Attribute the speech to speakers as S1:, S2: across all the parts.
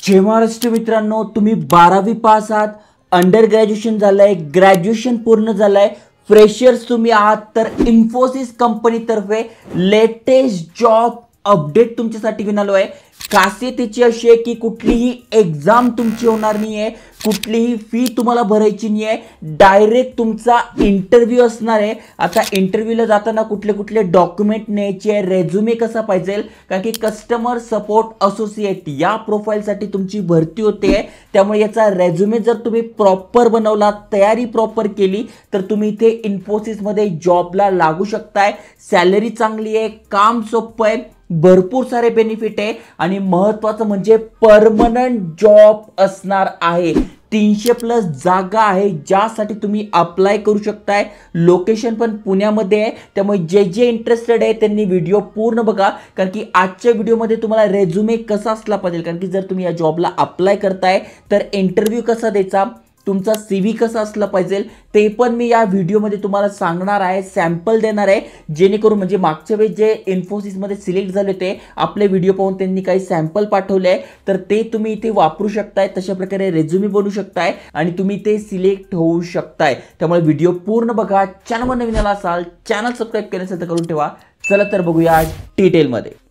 S1: जय महाराष्ट्र मित्रांनो, तुम्ही 12वी पास आहात, अंडर ग्रॅज्युएशन झालंय, ग्रॅज्युएशन पूर्ण झालंय, फ्रेशर्स तुम्ही आहात, तर इन्फोसिस कंपनीतर्फे लेटेस्ट जॉब अपडेट तुमच्यासाठी घेऊन आलो आहे। खासियत त्याची अशी आहे की कुठलीही एग्जाम तुमची होणार नाही आहे, कुठलीही फी तुम्हाला भरायची नाही आहे, डायरेक्ट तुमचा इंटरव्ह्यू असणार आहे। आता इंटरव्ह्यूला जाताना कुठले कुठले डॉक्युमेंट न्यायचे आहे, रेझ्युमे कसा पाहिजे, कारण की कस्टमर सपोर्ट असोसिएट या प्रोफाईलसाठी तुमची भरती होते, त्यामुळे याचा रेझ्युमे जर तुम्ही प्रॉपर बनवला, तयारी प्रॉपर केली, तर तुम्ही इथे इन्फोसिसमध्ये जॉबला लागू शकताय। सॅलरी चांगली आहे, काम सोपं आहे, भरपूर सारे बेनिफिट आहे आणि महत्त्वाचं म्हणजे परमनंट जॉब असणार आहे। 300+ जागा आहे ज्यासाठी तुम्ही अप्लाय करू शकताय। लोकेशन पण पुण्यामध्ये आहे, त्यामुळे जे जे इंटरेस्टेड आहे त्यांनी व्हिडिओ पूर्ण बघा, कारण की आजच्या व्हिडिओमध्ये तुम्हाला रेझ्युमे कसा असला पाहिजे, कारण की जर तुम्ही या जॉबला अप्लाय करताय तर इंटरव्ह्यू कसा द्यायचा, तुमचा CV कसा असला पाहिजे ते पण मी या व्हिडिओमध्ये तुम्हाला सांगणार आहे, सॅम्पल देणार आहे, जेणेकरून म्हणजे मागच्या वेळेस जे इन्फोसिसमध्ये सिलेक्ट झाले होते आपले व्हिडिओ पाहून त्यांनी काही सॅम्पल पाठवले, तर ते तुम्ही इथे वापरू शकताय। तशा प्रकारे रेझ्युमे बनवू शकताय आणि तुम्ही ते सिलेक्ट होऊ शकताय। त्यामुळे व्हिडिओ पूर्ण बघा। चॅनलवर नवीन आला असाल, चॅनल सबस्क्राईब केलं असेल तर करून ठेवा। चला तर बघूया डिटेलमध्ये।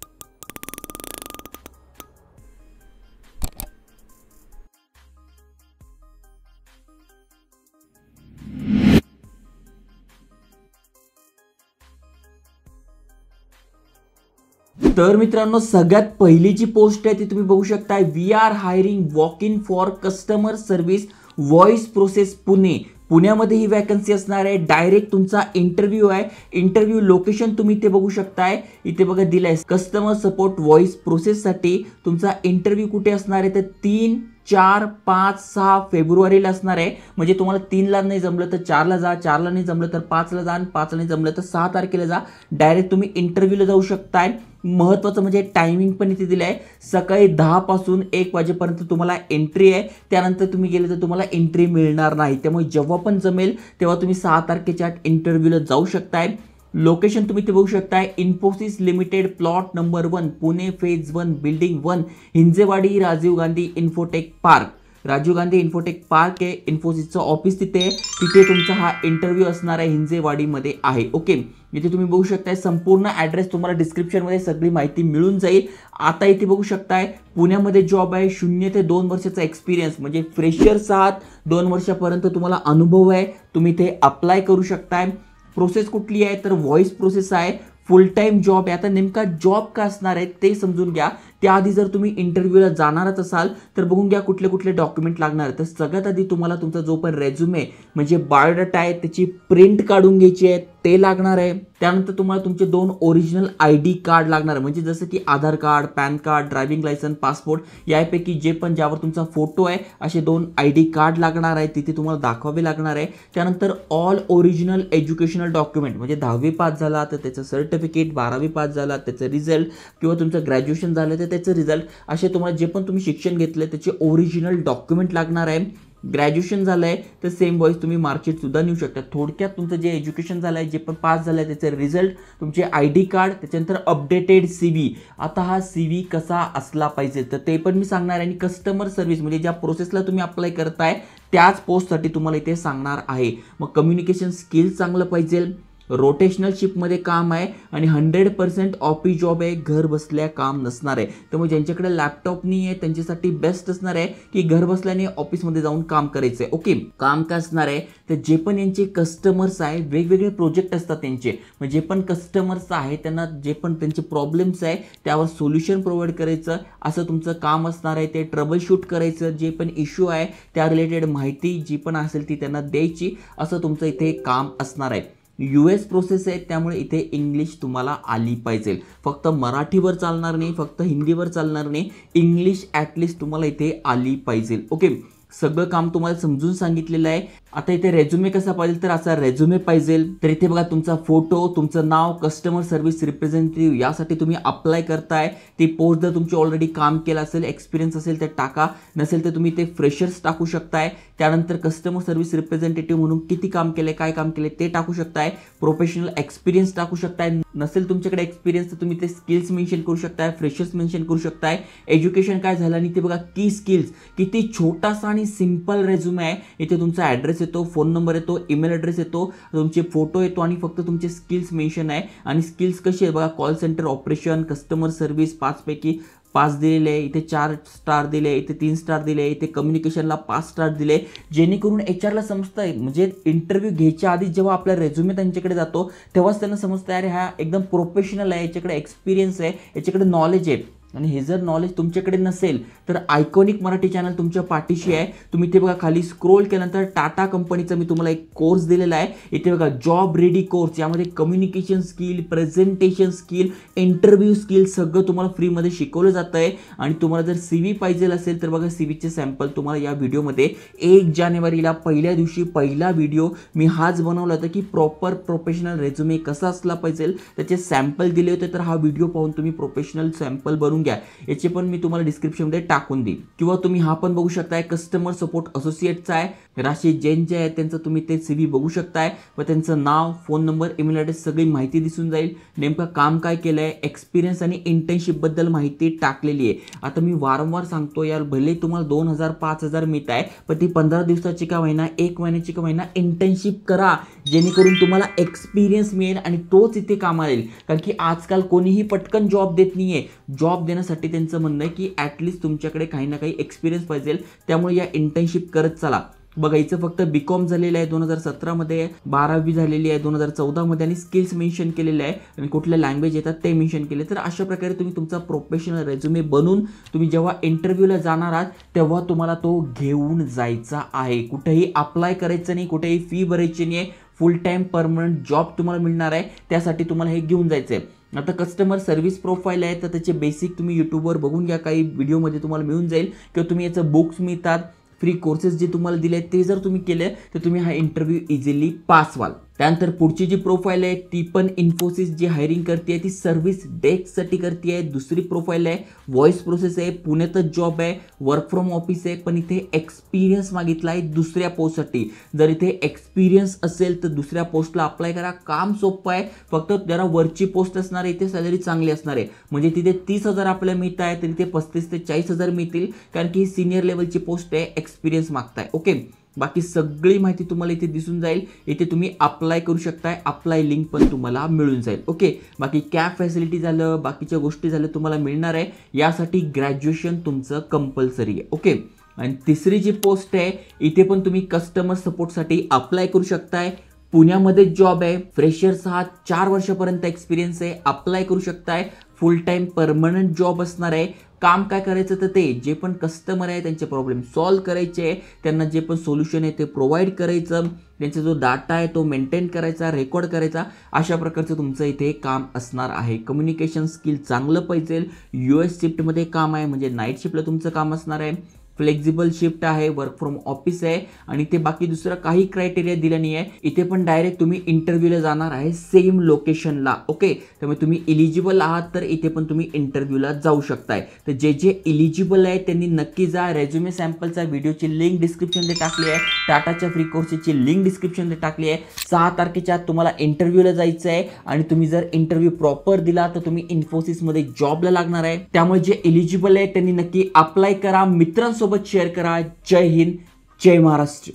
S1: तर मित्रांनो, सगळ्यात पहिली जी पोस्ट आहे ती तुम्ही बघू शकता, we are hiring walk in for customer service voice process Pune. पुण्यामध्ये ही वॅकन्सी असणार आहे, डायरेक्ट तुमचा इंटरव्ह्यू आहे। इंटरव्ह्यू लोकेशन तुम्ही इथे बघू शकताय, इथे बघा दिलाय कस्टमर सपोर्ट व्हॉइस प्रोसेससाठी तुमचा इंटरव्ह्यू कुठे असणार आहे, तर 3, 4, 5, 6 फेब्रुवारीला असणार आहे। म्हणजे तुम्हाला 3ला नाही जमलं तर 4ला जा, 4ला नाही जमलं तर 5ला जा, आणि 5ला नाही जमलं तर 6 तारखेला जा, डायरेक्ट तुम्ही इंटरव्ह्यूला जाऊ शकताय। महत्त्वाचं म्हणजे टायमिंग पण इथे दिलं आहे, सकाळी 10 पासून 1 वाजेपर्यंत तुम्हाला एंट्री आहे, त्यानंतर तुम्ही गेले तर तुम्हाला एंट्री मिळणार नाही। त्यामुळे जेव्हा पण जमेल तेव्हा तुम्ही 6 तारखेच्या इंटरव्ह्यूला जाऊ शकताय। लोकेशन तुम्ही इथे बघू शकताय, Infosys limited plot number 1 Pune phase 1 building 1 Hinjewadi Rajiv Gandhi infotech park. Rajiv Gandhi infotech park आहे, इन्फोसिसचं ऑफिस तिथे आहे, तिथे तुमचा हा इंटरव्ह्यू असणार आहे, हिंजेवाडीमध्ये आहे। ओके, इथे तुम्ही बघू शकताय संपूर्ण ॲड्रेस तुम्हाला डिस्क्रिप्शनमध्ये सगळी माहिती मिळून जाईल। आता इथे बघू शकताय पुण्यामध्ये जॉब आहे, 0 ते 2 वर्षाचा एक्सपिरियन्स, म्हणजे फ्रेशर्स आहात, 2 वर्षापर्यंत तुम्हाला अनुभव आहे, तुम्ही इथे अप्लाय करू शकताय। प्रोसेस कुठली आहे तर व्हॉइस प्रोसेस आहे, फुल टाइम जॉब आहे। आता नेमका जॉब का असणार आहे ते समजून घ्या, त्याआधी जर तुम्ही इंटरव्ह्यूला जाणारच असाल तर बघून घ्या कुठले कुठले डॉक्युमेंट लागणार आहे। तर सगळ्यात आधी तुम्हाला तुमचा जो पण रेझ्युमे म्हणजे बायोडाटा आहे त्याची प्रिंट काढून घ्यायची आहे, ते लागणार आहे। त्यानंतर तुम्हाला तुमचे 2 ओरिजिनल ID कार्ड लागणार आहे, म्हणजे जसं की Aadhaar card, PAN card, driving licence, passport यापैकी जे पण ज्यावर तुमचा फोटो आहे असे 2 ID कार्ड लागणार आहे, तिथे तुम्हाला दाखवावे लागणार आहे। त्यानंतर ऑल ओरिजिनल एज्युकेशनल डॉक्युमेंट, म्हणजे 10वी पास झाला तर त्याचं सर्टिफिकेट, 12वी पास झाला त्याचं रिझल्ट, किंवा तुमचं ग्रॅज्युएशन झालं तर त्याचं रिझल्ट, असे तुम्हाला जे पण तुम्ही शिक्षण घेतलं त्याचे ओरिजिनल डॉक्युमेंट लागणार आहे। ग्रॅज्युएशन झालंय तर सेम व्हॉइस तुम्ही मार्कशीट सुद्धा नेऊ शकता। थोडक्यात तुमचं जे एज्युकेशन झालंय, जे पण पास झालंय त्याचे रिझल्ट, तुमचे ID कार्ड, त्याच्यानंतर अपडेटेड CV। आता हा CV कसा असला पाहिजे तर ते पण मी सांगणार आहे, आणि कस्टमर सर्व्हिस म्हणजे ज्या प्रोसेसला तुम्ही अप्लाय करताय त्याच पोस्टसाठी तुम्हाला इथे सांगणार आहे। मग कम्युनिकेशन स्किल्स चांगलं पाहिजे, रोटेशनल शिपमध्ये काम आहे आणि 100% ऑफिस जॉब आहे, घर बसल्या काम नसणार आहे। त्यामुळे ज्यांच्याकडे लॅपटॉप नाही आहे त्यांच्यासाठी बेस्ट असणार आहे की घर बसल्याने ऑफिसमध्ये जाऊन काम करायचं आहे। ओके, काम काय असणार आहे तर जे पण यांचे कस्टमर्स आहे, वेगवेगळे प्रोजेक्ट असतात त्यांचे, म्हणजे जे पण कस्टमर्स आहे त्यांना जे पण त्यांचे प्रॉब्लेम्स आहे त्यावर सोल्युशन प्रोव्हाइड करायचं, असं तुमचं काम असणार आहे। ते ट्रबल शूट करायचं, जे पण इश्यू आहे त्या रिलेटेड माहिती जी पण असेल ती त्यांना द्यायची, असं तुमचं इथे काम असणार आहे। US प्रोसेस आहे त्यामुळे इथे इंग्लिश तुम्हाला आली पाहिजे, फक्त मराठीवर चालणार नाही, फक्त हिंदीवर चालणार नाही, इंग्लिश ॲटलिस्ट तुम्हाला इथे आली पाहिजे। ओके, सगळं काम तुम्हाला समजून सांगितलेलं आहे। आता इथे रेझ्युमे कसा पाहिजे तर असा रेझ्युमे पाहिजे. तर इथे बघा तुमचा फोटो, तुमचं नाव, कस्टमर सर्व्हिस रिप्रेझेंटेटिव्ह यासाठी तुम्ही अप्लाय करताय. ती पोस्ट जर तुमची ऑलरेडी काम केलं असेल, एक्सपिरियन्स असेल तर टाका, नसेल तर तुम्ही ते फ्रेशर्स टाकू शकताय. त्यानंतर कस्टमर सर्व्हिस रिप्रेझेंटेटिव्ह म्हणून किती काम केलंय, काय काम केलंय ते टाकू शकताय. प्रोफेशनल एक्सपिरियन्स टाकू शकताय. नसेल तुमच्याकडे एक्सपिरियन्स तर तुम्ही ते स्किल्स मेन्शन करू शकताय, फ्रेशर्स मेन्शन करू शकताय. एज्युकेशन काय झालं आणि ते बघा की स्किल्स. किती छोटासा आणि सिंपल रेझ्युमे आहे. इथे तुमचा ॲड्रेस येतो, फोन नंबर येतो, ईमेल ॲड्रेस येतो, तुमचे फोटो येतो आणि फक्त तुमचे स्किल्स मेन्शन आहे. आणि स्किल्स कशी आहे बघा, call centre operation, customer service 5 पैकी 5 दिलेले आहे, इथे 4 स्टार दिले, इथे 3 स्टार दिले, इथे कम्युनिकेशनला 5 स्टार दिले. जेणेकरून एचआरला समजतंय, म्हणजे इंटरव्ह्यू घ्यायच्या आधी जेव्हा आपला रेझ्युमे त्यांच्याकडे जातो तेव्हाच त्यांना समजतं अरे हा एकदम प्रोफेशनल आहे, याच्याकडे एक्सपिरियन्स आहे, याच्याकडे नॉलेज आहे. आणि हे जर नॉलेज तुमच्याकडे नसेल तर आयकॉनिक मराठी चॅनल तुमच्या पाठीशी आहे. तुम्ही इथे बघा खाली स्क्रोल केल्यानंतर टाटा कंपनीचा मी तुम्हाला एक कोर्स दिलेला आहे. इथे बघा जॉब रेडी कोर्स, यामध्ये communication skill, presentation skill, interview skill सगळं तुम्हाला फ्रीमध्ये शिकवलं जातं आहे. आणि तुम्हाला जर CV पाहिजे असेल तर बघा CVचे सॅम्पल तुम्हाला या व्हिडिओमध्ये 1 जानेवारीला पहिल्या दिवशी पहिला व्हिडिओ मी हाच बनवला होता की प्रॉपर प्रोफेशनल रेझ्युमे कसा असला पाहिजे, त्याचे सॅम्पल दिले होते. तर हा व्हिडिओ पाहून तुम्ही प्रोफेशनल सॅम्पल बनवून घ्या. याचे पण मी तुम्हाला डिस्क्रिप्शनमध्ये टाकून देईन. किंवा तुम्ही हा पण बघू शकताय, कस्टमर सपोर्ट असोसिएटचा आहे, राशी जैन जे आहे त्यांचं तुम्ही ते CV बघू शकताय. व त्यांचं नाव, फोन नंबर, ईमेल ॲड्रेस सगळी माहिती दिसून जाईल. नेमकं काम काय केलंय, एक्सपिरियन्स आणि इंटर्नशिप बद्दल माहिती टाकलेली आहे. आता मी वारंवार सांगतो यार, भले तुम्हाला 2000 5000 मिळत आहे, पण ती 15 दिवसाची का महिना, 1 महिन्याची का महिना इंटर्नशिप करा, जेणेकरून तुम्हाला एक्सपिरियन्स मिळेल आणि तोच इथे कामाला येईल. कारण की आजकाल कोणीही पटकन जॉब देत नाहीये. जॉब देण्यासाठी त्यांचं म्हणणं आहे की ॲटलिस्ट तुमच्याकडे काही ना काही एक्सपिरियन्स पाहिजे. त्यामुळे या इंटर्नशिप करत चला. बघा इथं फक्त BCom झालेलं आहे 2017 मध्ये, 12वी झालेली आहे 2014 मध्ये आणि स्किल्स मेन्शन केलेले आहे आणि कुठल्या लँग्वेज येतात ते मेन्शन केले. तर अशा प्रकारे तुम्ही तुमचा प्रोफेशनल रेझ्युमे बनवून तुम्ही जेव्हा इंटरव्ह्यूला जाणार आहात तेव्हा तुम्हाला तो घेऊन जायचा आहे. कुठेही अप्लाय करायचं नाही, कुठेही फी भरायची नाही आहे. फुल टाईम परमनंट जॉब तुम्हाला मिळणार आहे, त्यासाठी तुम्हाला हे घेऊन जायचं आहे. आता कस्टमर सर्व्हिस प्रोफाईल आहे तर त्याचे बेसिक तुम्ही यूट्यूबवर बघून घ्या, काही व्हिडिओमध्ये तुम्हाला मिळून जाईल. किंवा तुम्ही याचं बुक्स मिळतात, फ्री कोर्सेस जे तुम्हाला दिले आहेत ते जर तुम्ही केले तर तुम्ही हा इंटरव्ह्यू इझिली पास व्हाल. त्यानंतर पुढची जी प्रोफाईल आहे ती पण इन्फोसिस जी हायरिंग करते ती सर्व्हिस डेस्कसाठी करते आहे. दुसरी प्रोफाईल आहे व्हॉइस प्रोसेस आहे, पुण्यातच जॉब आहे, वर्क फ्रॉम ऑफिस आहे, पण इथे एक्सपिरियन्स मागितला आहे दुसऱ्या पोस्टसाठी. जर इथे एक्सपिरियन्स असेल तर दुसऱ्या पोस्टला अप्लाय करा, काम सोपं आहे. फक्त जरा वरची पोस्ट असणार आहे, इथे सॅलरी चांगली असणार आहे. म्हणजे तिथे 30,000 आपल्याला मिळत आहे तर इथे 35 ते 40,000 मिळतील, कारण की ही सिनियर लेवलची पोस्ट आहे, एक्सपिरियन्स मागताय. ओके, बाकी सगळी माहिती तुम्हाला इथे दिसून जाईल. इथे तुम्ही अप्लाय करू शकताय, अप्लाय लिंक पण तुम्हाला मिळून जाईल. ओके, बाकी कॅब फॅसिलिटी झालं, बाकीच्या गोष्टी झाल्या तुम्हाला मिळणार आहे. यासाठी ग्रॅज्युएशन तुमचं कंपल्सरी आहे. ओके, आणि तिसरी जी पोस्ट आहे इथे पण तुम्ही कस्टमर सपोर्टसाठी अप्लाय करू शकताय. पुण्यामध्ये जॉब आहे, फ्रेशर्स आहात, 4 वर्षापर्यंत एक्सपिरियन्स आहे, अप्लाय करू शकताय. फुल टाईम परमनंट जॉब असणार आहे. काम काय करायचं तर ते जे पण कस्टमर आहे त्यांचे प्रॉब्लेम सॉल्व्ह करायचे, त्यांना जे पण सोल्युशन आहे ते प्रोव्हाइड करायचं, त्यांचा जो डाटा आहे तो मेंटेन करायचा, रेकॉर्ड करायचा. अशा प्रकारचं तुमचं इथे काम असणार आहे. कम्युनिकेशन स्किल चांगलं पाहिजे. US शिफ्टमध्ये काम आहे, म्हणजे नाईट शिफ्टला तुमचं काम असणार आहे. फ्लेक्झिबल शिफ्ट आहे, वर्क फ्रॉम ऑफिस आहे आणि ते बाकी दुसरं काही क्रायटेरिया दिला नाही आहे. इथे पण डायरेक्ट तुम्ही इंटरव्ह्यूला जाणार आहे सेम लोकेशनला. ओके, त्यामुळे तुम्ही इलिजिबल आहात तर इथे पण तुम्ही इंटरव्ह्यूला जाऊ शकताय. तर जे जे इलिजिबल आहे त्यांनी नक्की जा. रेझ्युमे सॅम्पलचा व्हिडिओची लिंक डिस्क्रिप्शनमध्ये टाकली आहे, टाटाच्या फ्री कोर्सची लिंक डिस्क्रिप्शनमध्ये टाकली आहे. 6 तारखेच्या आत तुम्हाला इंटरव्ह्यूला जायचं आहे आणि तुम्ही जर इंटरव्ह्यू प्रॉपर दिला तर तुम्ही इन्फोसिसमध्ये जॉबला लागणार आहे. त्यामुळे जे इलिजिबल आहे त्यांनी नक्की अप्लाय करा, मित्रांसोबत शेअर करा. जय हिंद, जय महाराष्ट्र.